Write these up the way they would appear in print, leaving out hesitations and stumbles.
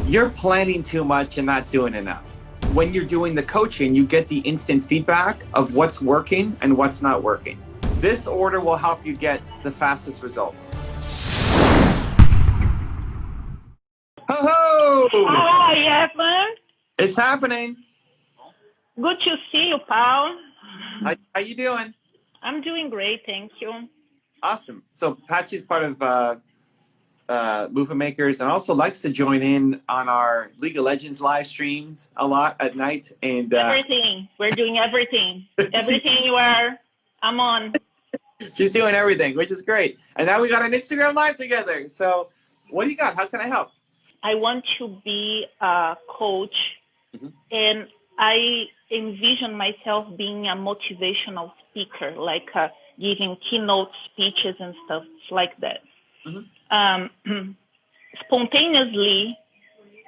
You're planning too much and not doing enough. When you're doing the coaching, you get the instant feedback of what's working and what's not working. This order will help you get the fastest results. Ho ho! Hi, Evan. It's happening. Good to see you, Paul. How you doing? I'm doing great, thank you. Awesome. So Patchy's part of Movement Makers and also likes to join in on our League of Legends live streams a lot at night. And everything. We're doing everything. Everything you are, I'm on. She's doing everything, which is great. And now we got an Instagram live together. So what do you got? How can I help? I want to be a coach, and I envision myself being a motivational speaker, like giving keynote speeches and stuff like that. Spontaneously,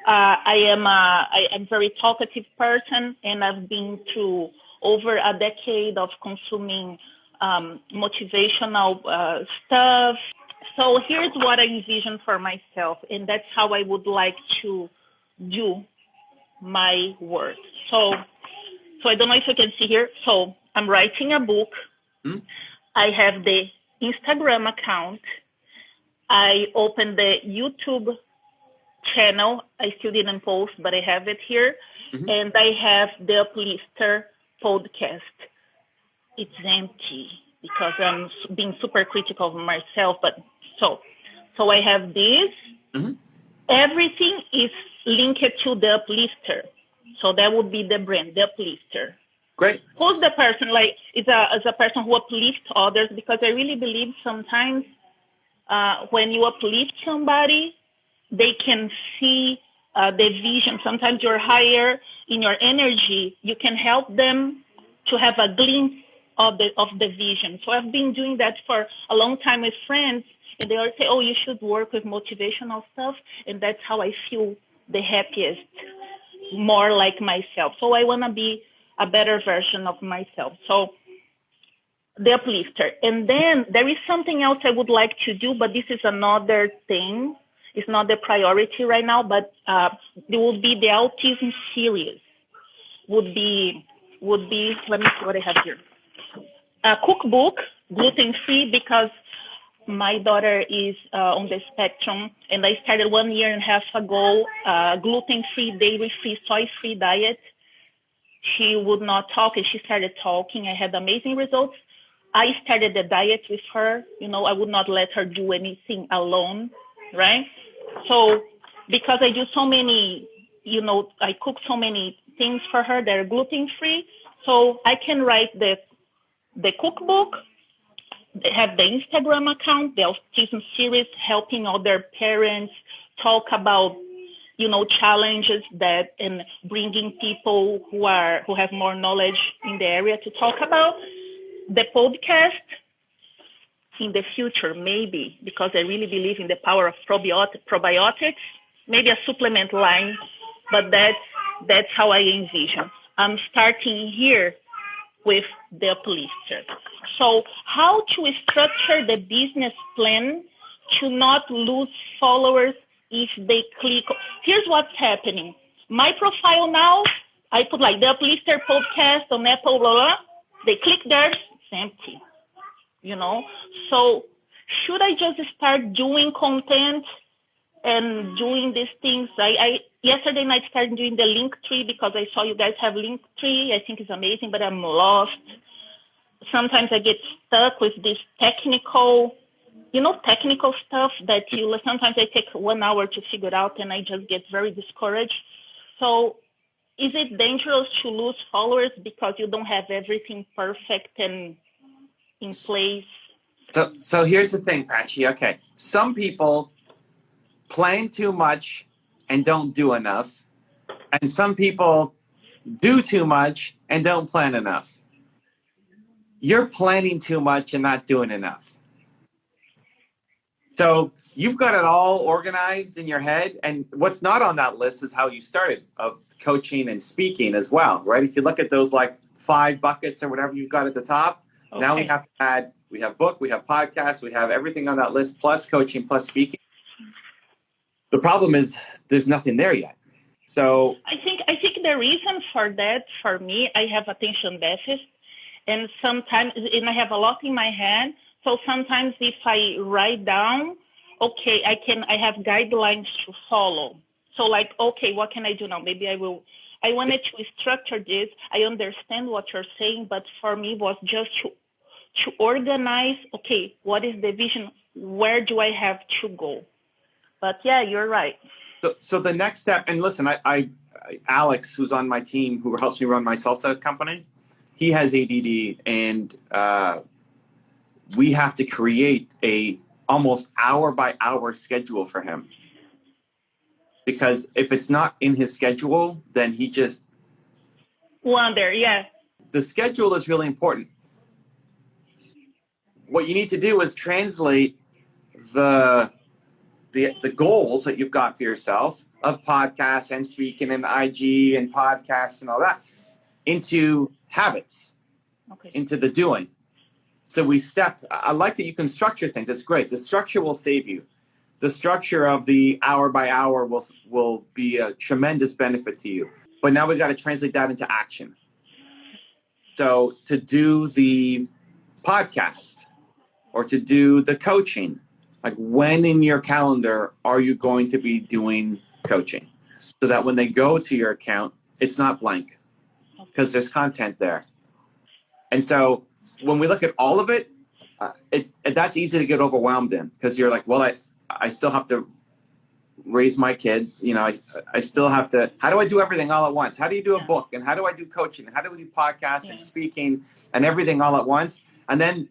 I am a very talkative person, and I've been through over a decade of consuming motivational stuff. So here's what I envision for myself, and that's how I would like to do my work. So I don't know if you can see here. So I'm writing a book. I have the Instagram account. I opened the YouTube channel. I still didn't post, but I have it here. And I have the Uplifter podcast. It's empty because I'm being super critical of myself. But so I have this. Everything is linked to the Uplifter. So that would be the brand, the Uplifter. Great. Who's the person? Like, it's a person who uplifts others, because I really believe sometimes when you uplift somebody, they can see the vision. Sometimes you're higher in your energy. You can help them to have a glimpse of the vision. So I've been doing that for a long time with friends, and they always say, oh, you should work with motivational stuff. And that's how I feel the happiest, more like myself. So I want to be a better version of myself. So the Uplifter. And then there is something else I would like to do, but this is another thing. It's not the priority right now, but there will be the autism series. Would be, let me see what I have here. A cookbook, gluten-free, because my daughter is on the spectrum, and I started 1.5 years ago, gluten-free, dairy-free, soy-free diet. She would not talk, and she started talking. I had amazing results. I started the diet with her. I would not let her do anything alone, right? So because I do so many, I cook so many things for her that are gluten-free, so I can write the cookbook, have the Instagram account, the autism series, helping other parents talk about, challenges that, and bringing people who have more knowledge in the area to talk about. The podcast in the future, maybe, because I really believe in the power of probiotics, maybe a supplement line, but that's how I envision. I'm starting here with the Uplifter. So how to structure the business plan to not lose followers if they click. Here's what's happening. My profile now, I put like the Uplifter podcast on Apple, blah, blah. They click there, it's empty, So should I just start doing content and doing these things? I yesterday night started doing the Linktree, because I saw you guys have Linktree. I think it's amazing, but I'm lost. Sometimes I get stuck with this technical stuff that sometimes I take 1 hour to figure out, and I just get very discouraged. So is it dangerous to lose followers because you don't have everything perfect and in place? So here's the thing, Patchy. Okay. Some people plan too much and don't do enough. And some people do too much and don't plan enough. You're planning too much and not doing enough. So you've got it all organized in your head. And what's not on that list is how you started, of coaching and speaking as well, right? If you look at those like 5 buckets or whatever you've got at the top, okay. Now we have to add, we have book, we have podcast, we have everything on that list, plus coaching, plus speaking. The problem is there's nothing there yet. So I think the reason for that, for me, I have attention deficit, and sometimes, and I have a lot in my head. So sometimes if I write down, okay, I have guidelines to follow. So like, okay, what can I do now? Maybe I wanted to structure this. I understand what you're saying, but for me it was just to organize, okay, what is the vision? Where do I have to go? But yeah, you're right. So the next step, and listen, I Alex, who's on my team, who helps me run my salsa company, he has ADD, and we have to create a almost hour by hour schedule for him. Because if it's not in his schedule, then he just wonder. Yeah. The schedule is really important. What you need to do is translate the goals that you've got for yourself of podcasts and speaking and IG and podcasts and all that into habits, into the doing. So I like that you can structure things. That's great. The structure will save you. The structure of the hour by hour will be a tremendous benefit to you. But now we've got to translate that into action. So to do the podcast or to do the coaching, like when in your calendar are you going to be doing coaching? So that when they go to your account, it's not blank because there's content there. And so when we look at all of it, that's easy to get overwhelmed in because you're like, well, I still have to raise my kid. You know, I still have to, how do I do everything all at once? How do you do a book? And how do I do coaching? How do we do podcasts and speaking and everything all at once? And then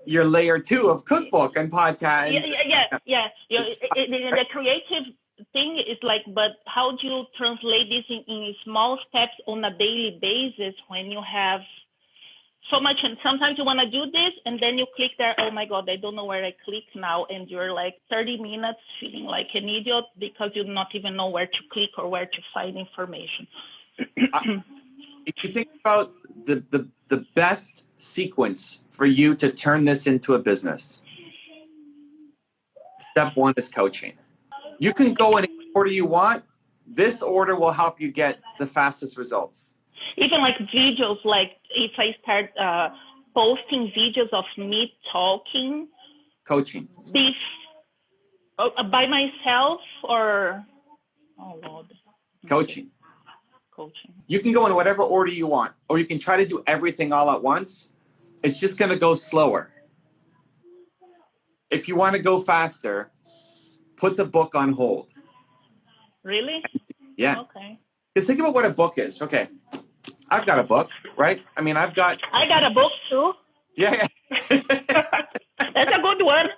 your layer 2 of cookbook and podcast. Yeah. The creative thing is like, but how do you translate this in small steps on a daily basis when you have so much? And sometimes you want to do this and then you click there, oh my God, I don't know where I click now. And you're like 30 minutes feeling like an idiot because you not even know where to click or where to find information. If you think about the best sequence for you to turn this into a business, step 1 is coaching. You can go in any order you want. This order will help you get the fastest results. Even like videos, like if I start posting videos of me talking. Coaching. By myself or, oh Lord. Coaching. You can go in whatever order you want, or you can try to do everything all at once. It's just going to go slower. If you want to go faster, put the book on hold. Really? Yeah. Okay. Because think about what a book is. Okay. I've got a book, right? I mean, I got a book too. Yeah. That's a good one.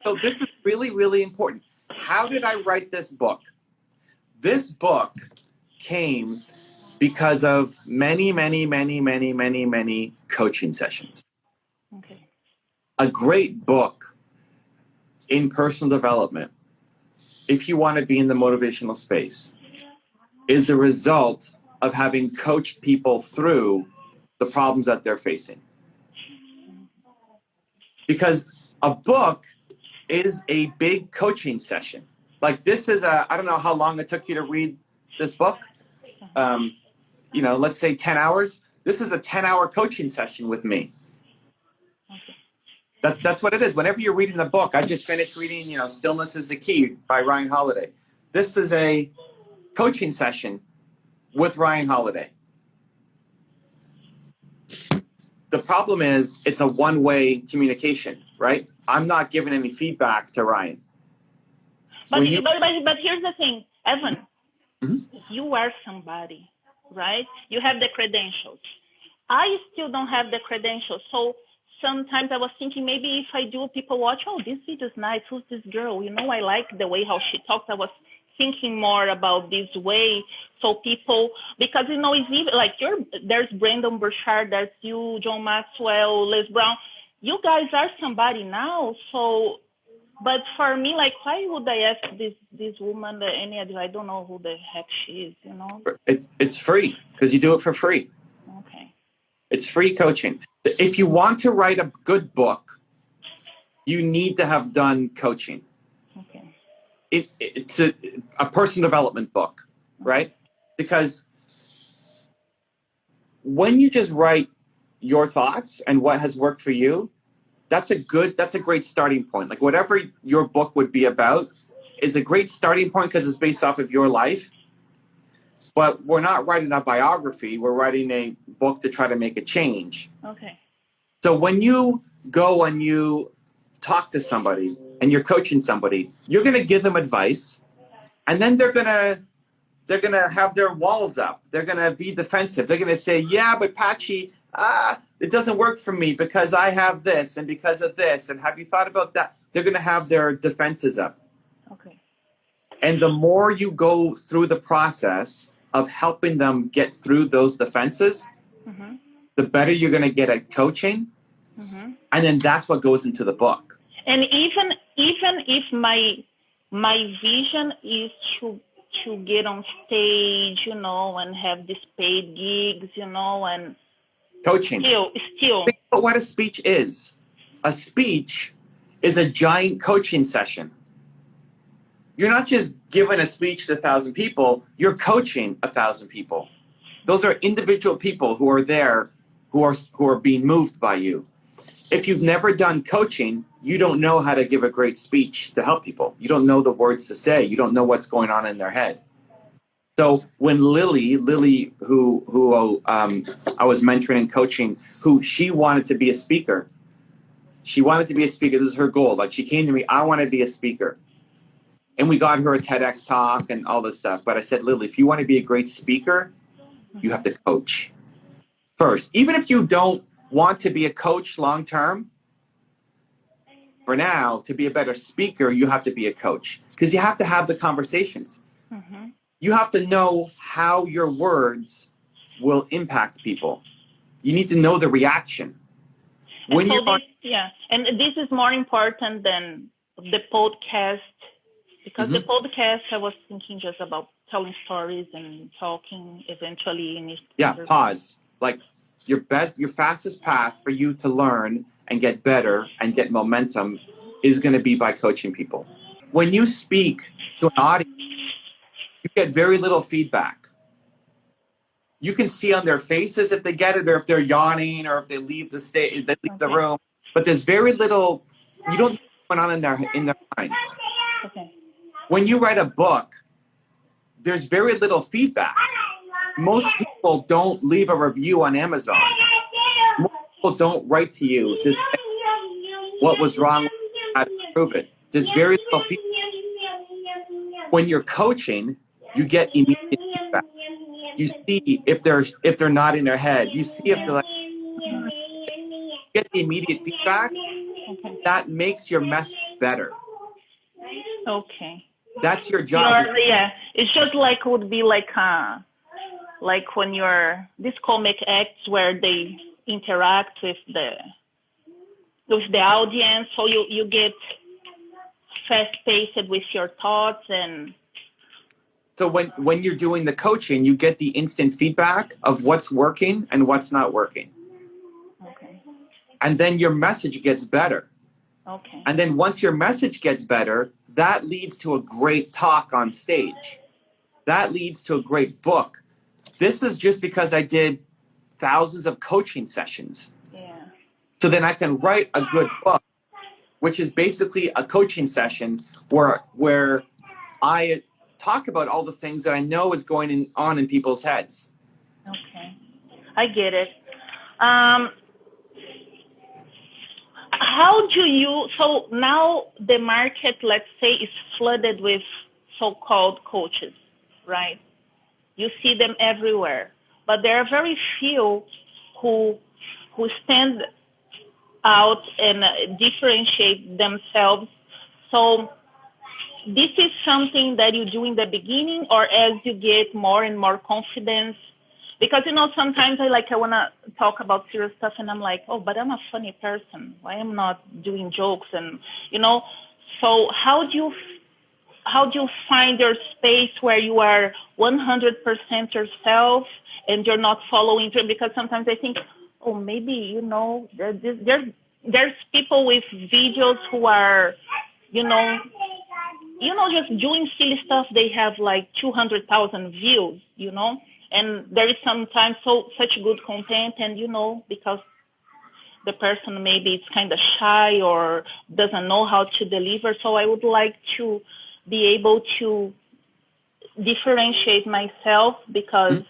So this is really, really important. How did I write this book? This book came because of many coaching sessions. Okay. A great book in personal development, if you want to be in the motivational space, is a result of having coached people through the problems that they're facing. Because a book is a big coaching session. Like this is I don't know how long it took you to read this book. Let's say 10 hours. This is a 10-hour coaching session with me. Okay. That's what it is. Whenever you're reading the book, I just finished reading, Stillness is the Key by Ryan Holiday. This is a coaching session with Ryan Holiday. The problem is it's a one-way communication, right? I'm not giving any feedback to Ryan. But here's the thing, Evan. Mm-hmm. You are somebody, right? You have the credentials. I still don't have the credentials. So sometimes I was thinking maybe if I do, people watch, oh, this video is nice. Who's this girl? I like the way how she talks. I was thinking more about this way. So people, because, it's even like there's Brandon Burchard, there's you, John Maxwell, Les Brown. You guys are somebody now. So, but for me, like, why would I ask this woman any advice? I don't know who the heck she is, It's free because you do it for free. Okay. It's free coaching. If you want to write a good book, you need to have done coaching. Okay. it's a personal development book, right? Because when you just write your thoughts and what has worked for you, that's a great starting point. Like whatever your book would be about is a great starting point because it's based off of your life. But we're not writing a biography. We're writing a book to try to make a change. Okay. So when you go and you talk to somebody and you're coaching somebody, you're going to give them advice, and then they're going to have their walls up. They're going to be defensive. They're going to say, yeah, but Patchy, it doesn't work for me because I have this and because of this. And have you thought about that? They're going to have their defenses up. Okay. And the more you go through the process of helping them get through those defenses, the better you're going to get at coaching. And then that's what goes into the book. And even if my vision is to get on stage, and have these paid gigs, and coaching. Still. Think about what a speech is. A speech is a giant coaching session. You're not just giving a speech to 1,000 people, you're coaching 1,000 people. Those are individual people who are there, who are being moved by you. If you've never done coaching, you don't know how to give a great speech to help people. You don't know the words to say. You don't know what's going on in their head. So when Lily, who I was mentoring and coaching, she wanted to be a speaker. She wanted to be a speaker. This was her goal. Like she came to me, I want to be a speaker. And we got her a TEDx talk and all this stuff. But I said, Lily, if you want to be a great speaker, you have to coach first. Even if you don't want to be a coach long term, for now, to be a better speaker, you have to be a coach because you have to have the conversations. You have to know how your words will impact people. You need to know the reaction. And this is more important than the podcast, because the podcast, I was thinking just about telling stories and talking eventually. Pause. Like your fastest path for you to learn and get better and get momentum is going to be by coaching people. When you speak to an audience, you get very little feedback. You can see on their faces if they get it or if they're yawning or if they leave the stage, they leave the room. But there's very little. You don't know what's going on in their minds. Okay. When you write a book, there's very little feedback. Most people don't leave a review on Amazon. Most people don't write to you to say what was wrong, how to improve it. There's very little feedback. When you're coaching, you get immediate feedback. You see if they're nodding their head. You see if they're like, you get the immediate feedback. That makes your message better. Okay. That's your job. It's just like would be like when you're these comic acts where they interact with the audience, so you get fast-paced with your thoughts. And so when you're doing the coaching, you get the instant feedback of what's working and what's not working. Okay. And then your message gets better. Okay. And then once your message gets better, that leads to a great talk on stage. That leads to a great book. This is just because I did thousands of coaching sessions. Yeah. So then I can write a good book, which is basically a coaching session where I talk about all the things that I know is going on in people's heads. Okay. I get it. So now the market, let's say, is flooded with so-called coaches, right? You see them everywhere, but there are very few who stand out and differentiate themselves. So this is something that you do in the beginning, or as you get more and more confidence. Because, sometimes I want to talk about serious stuff and I'm like, oh, but I'm a funny person. Why am I not doing jokes? And, so how do you find your space where you are 100% yourself and you're not following through? Because sometimes I think, oh, maybe, there's people with videos who are, just doing silly stuff, they have like 200,000 views, and there is sometimes such good content, and because the person maybe is kind of shy or doesn't know how to deliver. So I would like to be able to differentiate myself, because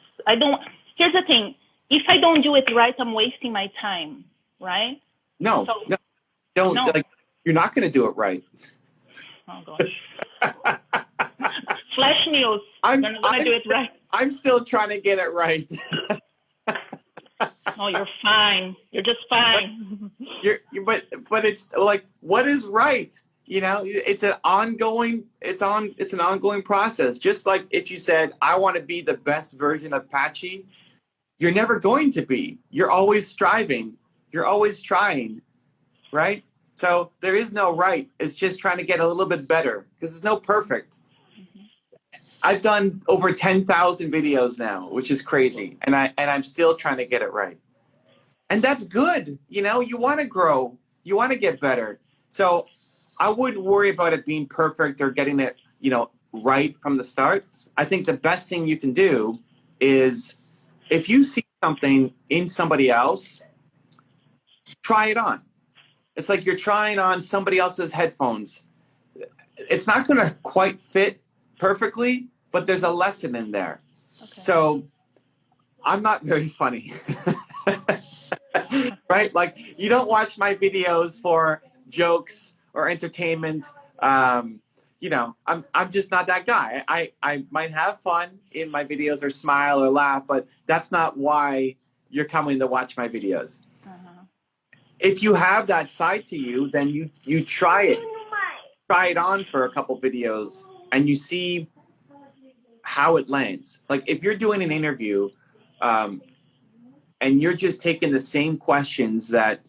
here's the thing, if I don't do it right, I'm wasting my time, right? No, don't. No. Like, you're not going to do it right. Oh gosh. Flash news. I'm going to do it right. I'm still trying to get it right. No, you're fine. You're just fine. But it's like, what is right? It's an ongoing process. Just like if you said, I want to be the best version of Patchy, you're never going to be. You're always striving. You're always trying, right? So there is no right. It's just trying to get a little bit better, because there's no perfect. I've done over 10,000 videos now, which is crazy. And I'm still trying to get it right. And that's good. You want to grow. You want to get better. So I wouldn't worry about it being perfect or getting it, right from the start. I think the best thing you can do is, if you see something in somebody else, try it on. It's like you're trying on somebody else's headphones. It's not going to quite fit perfectly, but there's a lesson in there. Okay. So I'm not very funny. Right? Like, you don't watch my videos for jokes or entertainment. I'm just not that guy. I might have fun in my videos or smile or laugh, but that's not why you're coming to watch my videos. If you have that side to you, then you try it. Try it on for a couple videos and you see how it lands. Like, if you're doing an interview and you're just taking the same questions that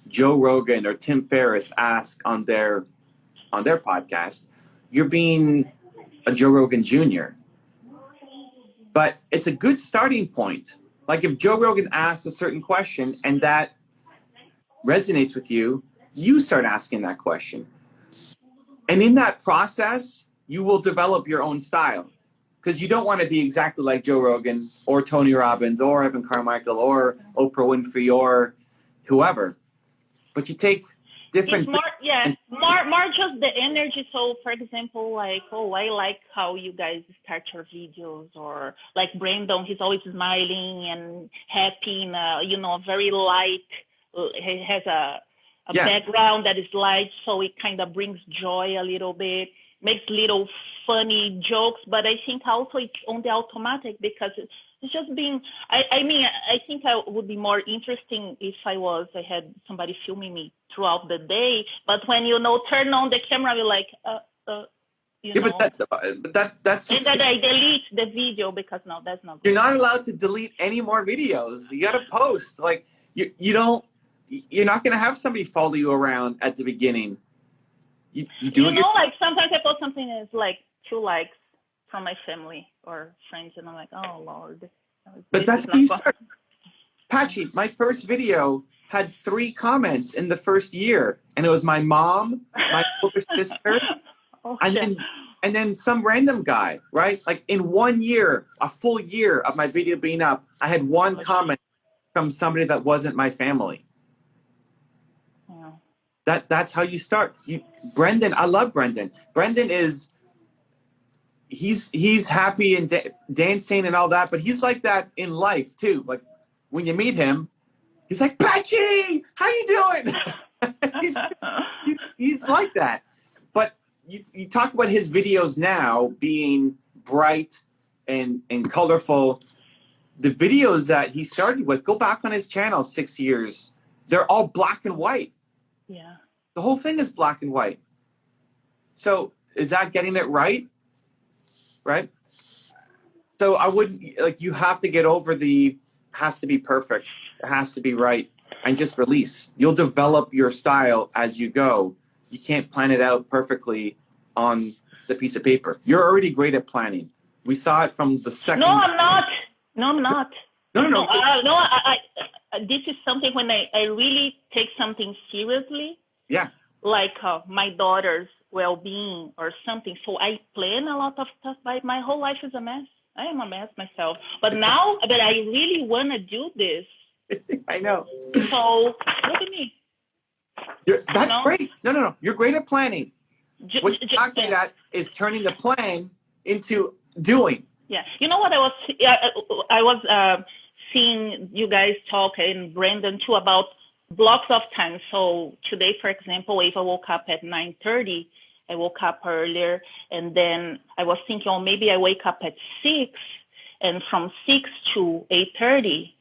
Joe Rogan or Tim Ferriss ask on their podcast, you're being a Joe Rogan Jr. But it's a good starting point. Like, if Joe Rogan asks a certain question and that resonates with you, you start asking that question. And in that process, you will develop your own style, because you don't want to be exactly like Joe Rogan or Tony Robbins or Evan Carmichael or Oprah Winfrey or whoever. But you take different... It's more just the energy. So, for example, like, I like how you guys start your videos, or like Brandon, he's always smiling and happy, and, very light. He has a background that is light, so it kind of brings joy a little bit, makes little funny jokes, but I think also it's on the automatic, because it's just being, I think I would be more interesting if I had somebody filming me throughout the day, but when, turn on the camera, you're like, But that's and then I delete the video, because no, that's not good. You're not allowed to delete any more videos. You got to post. Like, you're not going to have somebody follow you around at the beginning. You do it. Like, sometimes I post something that's like 2 likes from my family or friends, and I'm like, oh Lord. But that's how you start. Patchy, my first video had 3 comments in the first year, and it was my mom, my older sister, and then some random guy, right? Like, in 1 year, a full year of my video being up, I had 1 comment from somebody that wasn't my family. That's how you start. Brendan, I love Brendan. Brendan he's happy and dancing and all that, but he's like that in life too. Like, when you meet him, he's like, Patchy, how you doing? he's like that. But you talk about his videos now being bright and colorful. The videos that he started with, go back on his channel 6 years, they're all black and white. Yeah. The whole thing is black and white. So is that getting it right? Right? So I wouldn't, like, you have to get over has to be perfect. It has to be right. And just release. You'll develop your style as you go. You can't plan it out perfectly on the piece of paper. You're already great at planning. We saw it from the second. No, I'm not. No. This is something when I really take something seriously. Yeah. Like my daughters, well-being or something. So I plan a lot of stuff, but my whole life is a mess. I am a mess myself. But now that I really want to do this. I know. So look at me. That's great. No. You're great at planning. What you're not great at is turning the plan into doing. Yeah. You know what I was seeing you guys talk, and Brandon too, about blocks of time. So today, for example, if I woke up at 9:30, I woke up earlier, and then I was thinking, oh, maybe I wake up at 6, and from 6 to 8:30,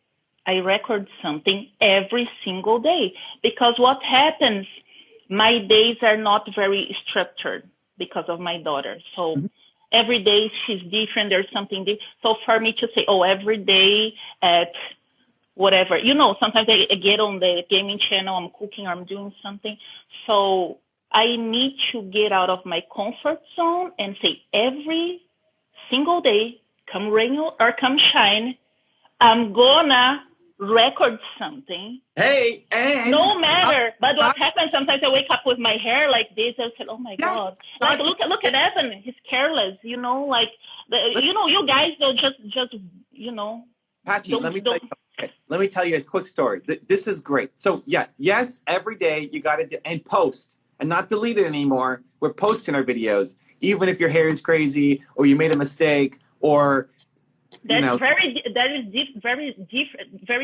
I record something every single day. Because what happens, my days are not very structured because of my daughter. So every day she's different. There's something different. So for me to say, oh, every day at whatever, sometimes I get on the gaming channel, I'm cooking or I'm doing something. So I need to get out of my comfort zone and say every single day, come rain or come shine, I'm gonna record something. Hey, and no matter. But what happens sometimes, I wake up with my hair like this. I said, "Oh my God!" Like look at Evan. He's careless. You guys don't just. Patchy, let me tell you a quick story. This is great. So yes, every day you got to do and post and not delete it anymore. We're posting our videos, even if your hair is crazy or you made a mistake or. Very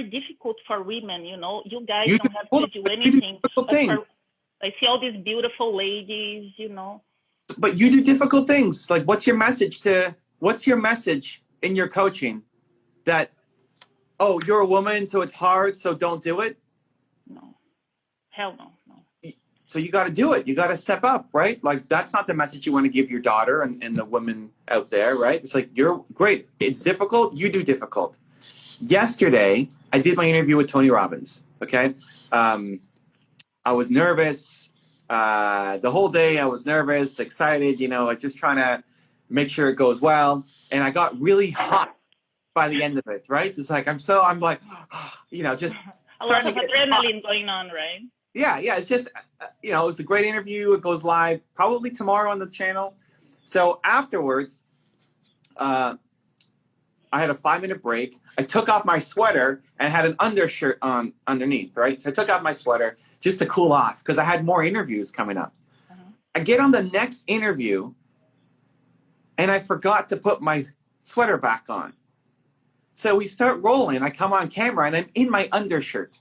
difficult for women. You guys don't have to do anything. I see all these beautiful ladies. But you do difficult things. Like, what's your message in your coaching? That, oh, you're a woman, so it's hard, so don't do it. No, hell no. So you got to do it. You got to step up, right? Like, that's not the message you want to give your daughter and the women out there, right? It's like, you're great. It's difficult. You do difficult. Yesterday, I did my interview with Tony Robbins, okay? I was nervous. The whole day I was nervous, excited, like just trying to make sure it goes well. And I got really hot by the end of it, right? It's like, just a lot of adrenaline going on, right? Yeah. It's just, it was a great interview. It goes live probably tomorrow on the channel. So afterwards, I had a 5-minute break. I took off my sweater and had an undershirt on underneath, right? So I took off my sweater just to cool off because I had more interviews coming up. I get on the next interview and I forgot to put my sweater back on. So we start rolling. I come on camera and I'm in my undershirt.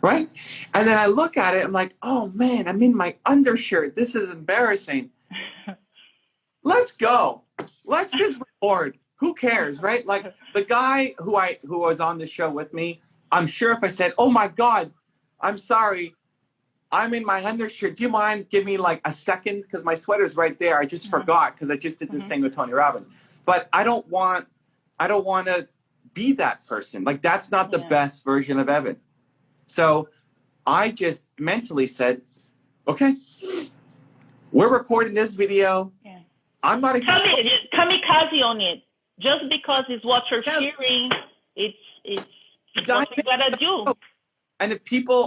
Right? And then I look at it, I'm like, oh man, I'm in my undershirt. This is embarrassing. Let's go. Let's just record. Who cares, right? Like the guy who was on the show with me, I'm sure if I said, oh my God, I'm sorry, I'm in my undershirt. Do you mind give me like a second? Because my sweater's right there. I just forgot because I just did this thing with Tony Robbins. But I don't want to be that person. Like that's not the best version of Evan. So I just mentally said, okay, we're recording this video. Yeah. I'm not kamikaze on it. Just because it's what you're sharing, it's what you gotta do. And if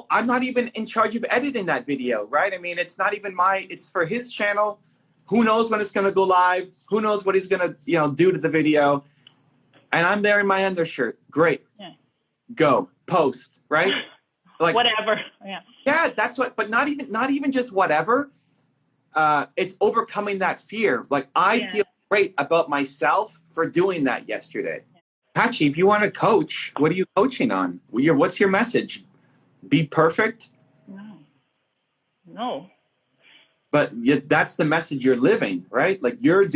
I'm not even in charge of editing that video, right? I mean, it's not even it's for his channel. Who knows when it's gonna go live? Who knows what he's gonna, do to the video? And I'm there in my undershirt. Great. Yeah. Go post, right? Like whatever. Yeah. Yeah, that's what. But not even just whatever. It's overcoming that fear. Like I feel great about myself for doing that yesterday. Patchy, if you want to coach, what are you coaching on? What's your message? Be perfect? No. But that's the message you're living, right? Like you're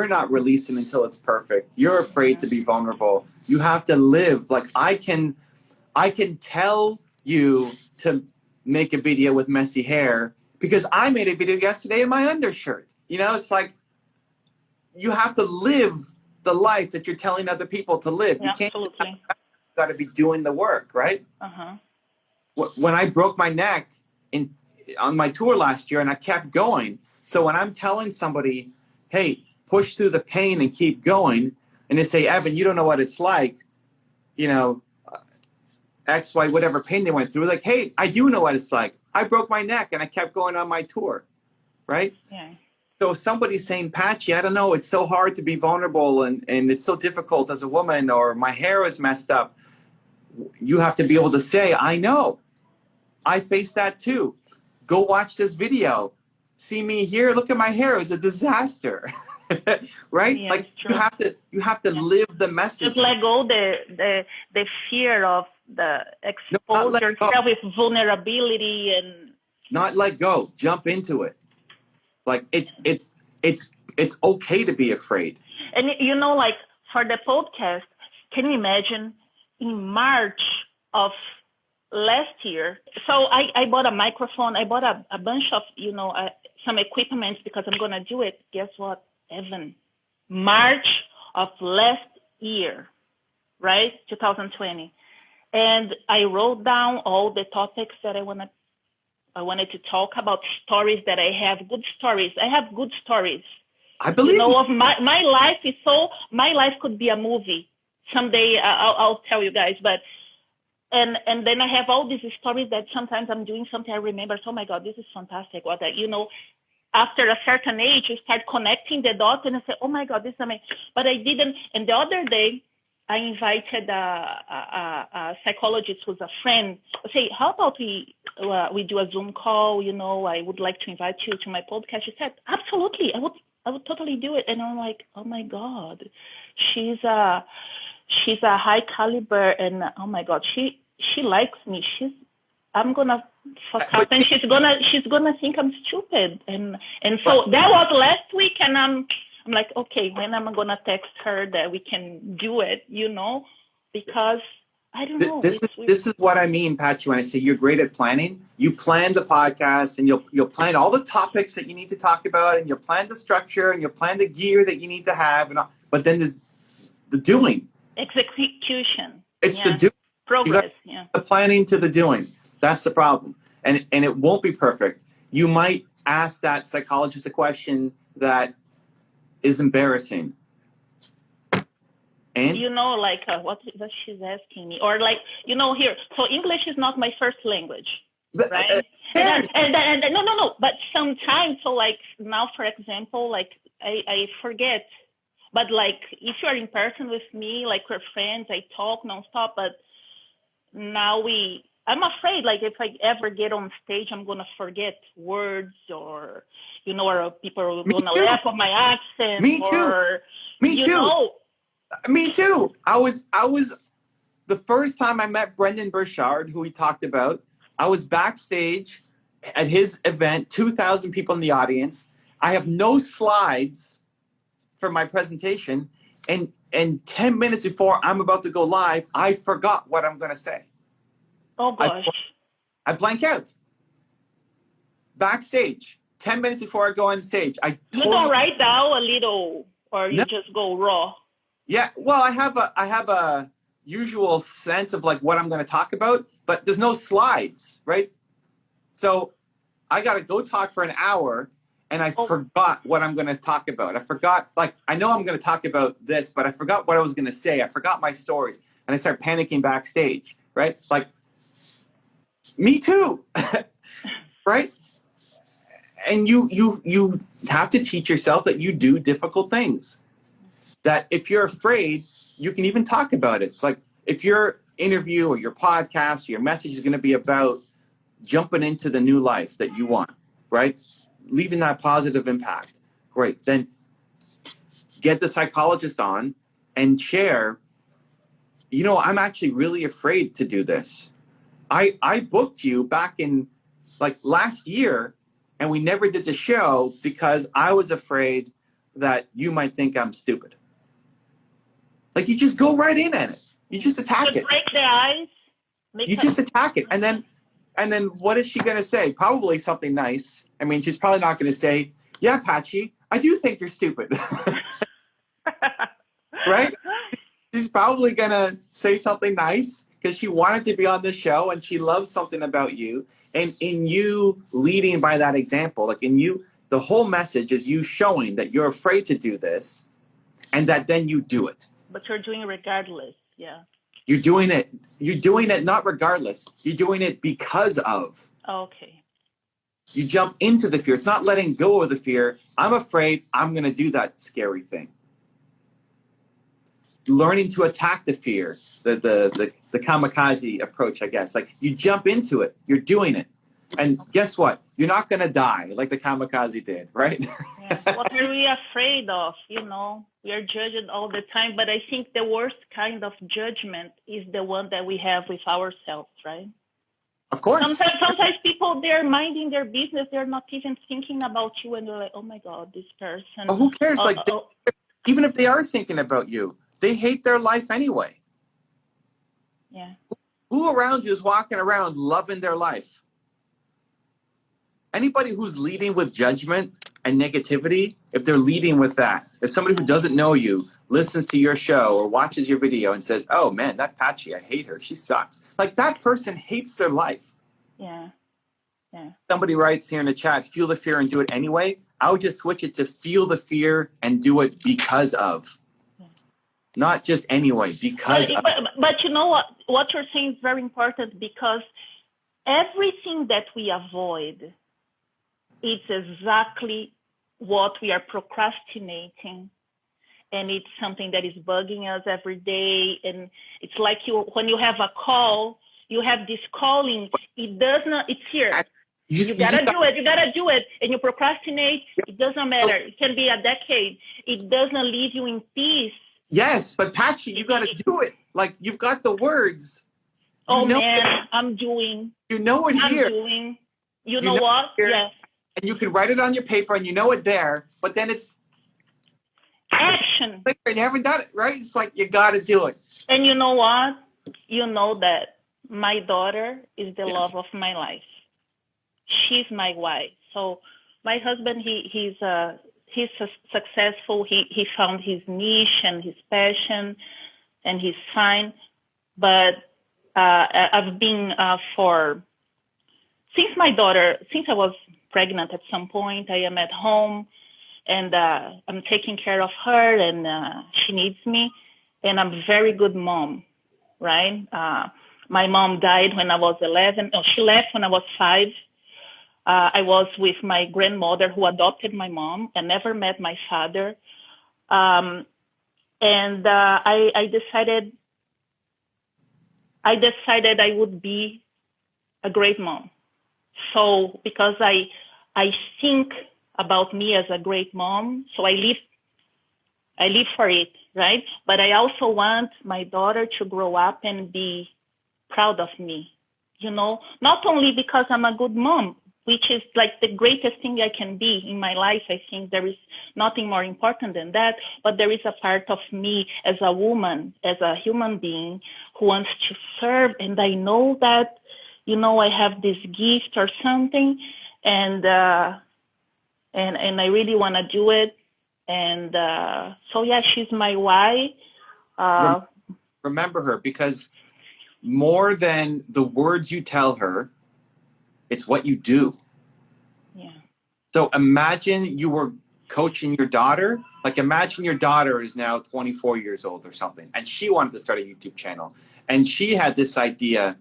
not releasing until it's perfect. You're afraid to be vulnerable. You have to live. Like I can tell you to make a video with messy hair because I made a video yesterday in my undershirt. It's like you have to live the life that you're telling other people to live. Yeah, absolutely. You got to be doing the work, right? When I broke my neck on my tour last year and I kept going. So when I'm telling somebody, hey, push through the pain and keep going, and they say, Evan, you don't know what it's like, X, Y, whatever pain they went through. Like, hey, I do know what it's like. I broke my neck and I kept going on my tour, right? Yeah. So somebody's saying, Patchy, I don't know, it's so hard to be vulnerable and it's so difficult as a woman, or my hair is messed up. You have to be able to say, I know. I faced that too. Go watch this video. See me here. Look at my hair. It was a disaster. Right? Yeah, Like it's true. you have to live the message. Just let go the fear of the not expose let yourself go. with vulnerability and Not let go. Jump into it. Like it's okay to be afraid. and you know, like for the podcast, can you imagine in March of last year? So I bought a microphone. I bought a bunch of, some equipment because I'm gonna do it. Guess what, Evan? March of last year, right? 2020. And I wrote down all the topics that I wanted to talk about, stories that I have, good stories. I have good stories. I believe of my life is my life could be a movie. Someday I'll tell you guys, but and then I have all these stories that sometimes I'm doing something I remember, oh my God, this is fantastic. What after a certain age, you start connecting the dots and I say, oh my God, this is amazing. But I didn't. And the other day, I invited a psychologist who's a friend. I say, how about we do a Zoom call? I would like to invite you to my podcast. She said, absolutely, I would totally do it. And I'm like, oh my God, she's a high caliber, and oh my God, she likes me. I'm gonna fuck up, and she's gonna think I'm stupid, and so that was last week, and I'm like, okay, when am I gonna text her that we can do it? Because I don't know. This is what I mean, Patchy, when I say you're great at planning. You plan the podcast, and you'll plan all the topics that you need to talk about, and you'll plan the structure, and you'll plan the gear that you need to have, but then there's the doing. Execution. It's the doing. Progress. Yeah. The planning to the doing. That's the problem. And it won't be perfect. You might ask that psychologist a question that is embarrassing. And like what she's asking me, or like here. So English is not my first language, right? And no. But sometimes, so like now, for example, like I forget. But like if you're in person with me, like we're friends, I talk nonstop. But now I'm afraid, like if I ever get on stage, I'm gonna forget words, or or people are gonna laugh at my accent. Me too. Or, Me too. Me too. I was the first time I met Brendan Burchard, who we talked about. I was backstage at his event, 2,000 people in the audience. I have no slides for my presentation, and 10 minutes before I'm about to go live, I forgot what I'm going to say. Oh gosh. I blank out. Backstage, 10 minutes before I go on stage, You don't write down a little, or you just go raw? Yeah, well, I have a usual sense of like what I'm going to talk about, but there's no slides, right? So I got to go talk for an hour, and I forgot what I'm going to talk about. I forgot, like, I know I'm going to talk about this, but I forgot what I was going to say. I forgot my stories, and I start panicking backstage, right? Like, me too, right? And you have to teach yourself that you do difficult things. That if you're afraid, you can even talk about it. Like if your interview or your podcast or your message is going to be about jumping into the new life that you want, right? Leaving that positive impact. Great. Then get the psychologist on and share, I'm actually really afraid to do this. I booked you back in like last year, and we never did the show because I was afraid that you might think I'm stupid. Like you just go right in at it. You just attack it. Break the ice. You just attack it. And then what is she going to say? Probably something nice. I mean, she's probably not going to say, yeah, Patchy, I do think you're stupid. Right? She's probably going to say something nice because she wanted to be on the show and she loves something about you. And in you leading by that example, like in you, the whole message is you showing that you're afraid to do this and that then you do it. But you're doing it regardless, yeah. You're doing it not regardless. You're doing it because of. Okay. You jump into the fear. It's not letting go of the fear. I'm afraid I'm going to do that scary thing. Learning to attack the fear, the kamikaze approach, I guess. Like, you jump into it. You're doing it. And guess what? You're not going to die like the kamikaze did, right? Yeah. What are we afraid of? You know, we are judged all the time, but I think the worst kind of judgment is the one that we have with ourselves, right? Of course. Sometimes people, they're minding their business. They're not even thinking about you, and they're like, oh my God, this person. Well, who cares? Even if they are thinking about you, they hate their life anyway. Yeah. Who around you is walking around loving their life? Anybody who's leading with judgment and negativity, if they're leading with that, if somebody who doesn't know you listens to your show or watches your video and says, oh man, that Patchy, I hate her, she sucks. Like, that person hates their life. Yeah. Yeah. Somebody writes here in the chat, feel the fear and do it anyway. I would just switch it to feel the fear and do it because of. Yeah. Not just anyway, because of. But you know what you're saying is very important, because everything that we avoid, it's exactly what we are procrastinating, and it's something that is bugging us every day. And it's like when you have a call, you have this calling. It does not. It's here. You gotta do it. You gotta do it, and you procrastinate. It doesn't matter. It can be a decade. It doesn't leave you in peace. Yes, but Patchy, you gotta do it. Like, you've got the words. Oh man, I'm doing. You know it here. I'm doing. You know what? Yes. And you can write it on your paper and you know it there, but then it's action. And you haven't done it, right? It's like, you got to do it. And you know what? You know that my daughter is the love of my life. She's my wife. So my husband, he's successful. He found his niche and his passion, and he's fine. But I've been since I was pregnant at some point, I am at home, and I'm taking care of her, and she needs me, and I'm a very good mom, right? My mom died when I was 11. No, she left when I was 5. I was with my grandmother who adopted my mom and never met my father. I decided I would be a great mom. So because I think about me as a great mom, so I live for it, right? But I also want my daughter to grow up and be proud of me, you know, not only because I'm a good mom, which is like the greatest thing I can be in my life. I think there is nothing more important than that, but there is a part of me as a woman, as a human being who wants to serve. And I know that, you know, I have this gift or something, and I really want to do it. And so, yeah, she's my why. Remember her, because more than the words you tell her, it's what you do. Yeah. So imagine you were coaching your daughter. Like, imagine your daughter is now 24 years old or something, and she wanted to start a YouTube channel. And she had this idea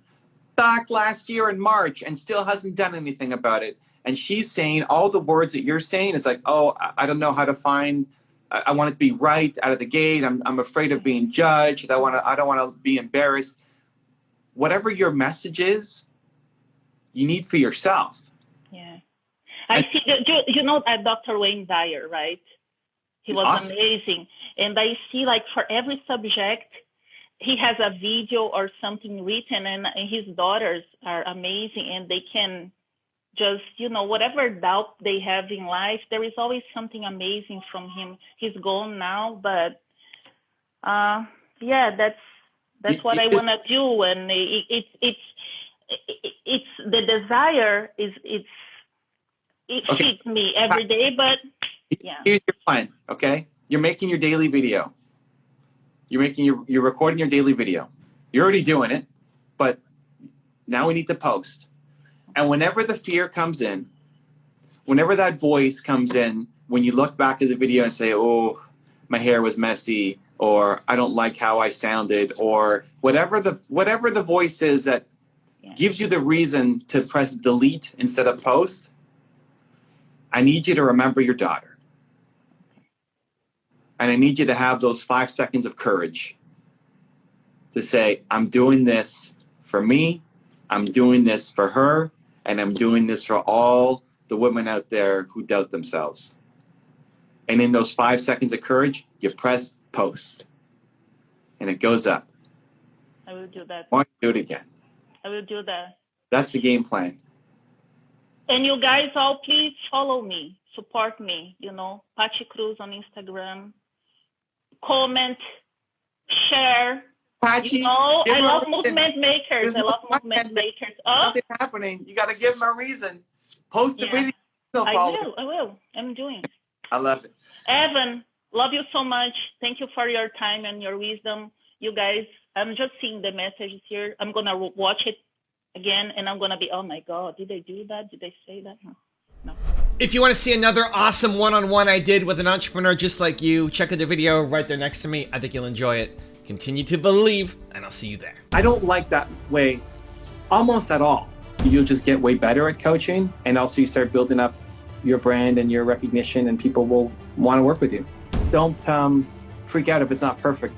back last year in March and still hasn't done anything about it. And she's saying all the words that you're saying is like, oh, I don't know how to find, I want it to be right out of the gate. I'm afraid of being judged. I don't want to be embarrassed. Whatever your message is, you need for yourself. Yeah. I see, you know, Dr. Wayne Dyer, right? He was awesome. Amazing. And I see, like, for every subject, he has a video or something written, and his daughters are amazing, and they can just, you know, whatever doubt they have in life, there is always something amazing from him. He's gone now, but yeah, that's what I want to do. And it's the desire it feeds me every day, but yeah. Here's your plan, okay? You're making your daily video. You're recording your daily video. You're already doing it, but now we need to post. And whenever the fear comes in, whenever that voice comes in, when you look back at the video and say, oh, my hair was messy, or I don't like how I sounded, or whatever the voice is that gives you the reason to press delete instead of post, I need you to remember your daughter. And I need you to have those 5 seconds of courage to say, I'm doing this for me, I'm doing this for her, and I'm doing this for all the women out there who doubt themselves. And in those 5 seconds of courage, you press post. And it goes up. I will do that. Why don't you do it again? I will do that. That's the game plan. And you guys all please follow me, support me, Pachi Cruz on Instagram. Comment, share. Pachi, I love movement makers. Nothing happening. You got to give them a reason. Post a video. I will. I'm doing it. I love it. Evan, love you so much. Thank you for your time and your wisdom. You guys, I'm just seeing the messages here. I'm going to watch it again, and I'm going to be, oh my God, did they do that? Did they say that? No. If you want to see another awesome one-on-one I did with an entrepreneur just like you, check out the video right there next to me. I think you'll enjoy it. Continue to believe, and I'll see you there. I don't like that way almost at all. You'll just get way better at coaching, and also you start building up your brand and your recognition, and people will want to work with you. Don't freak out if it's not perfect.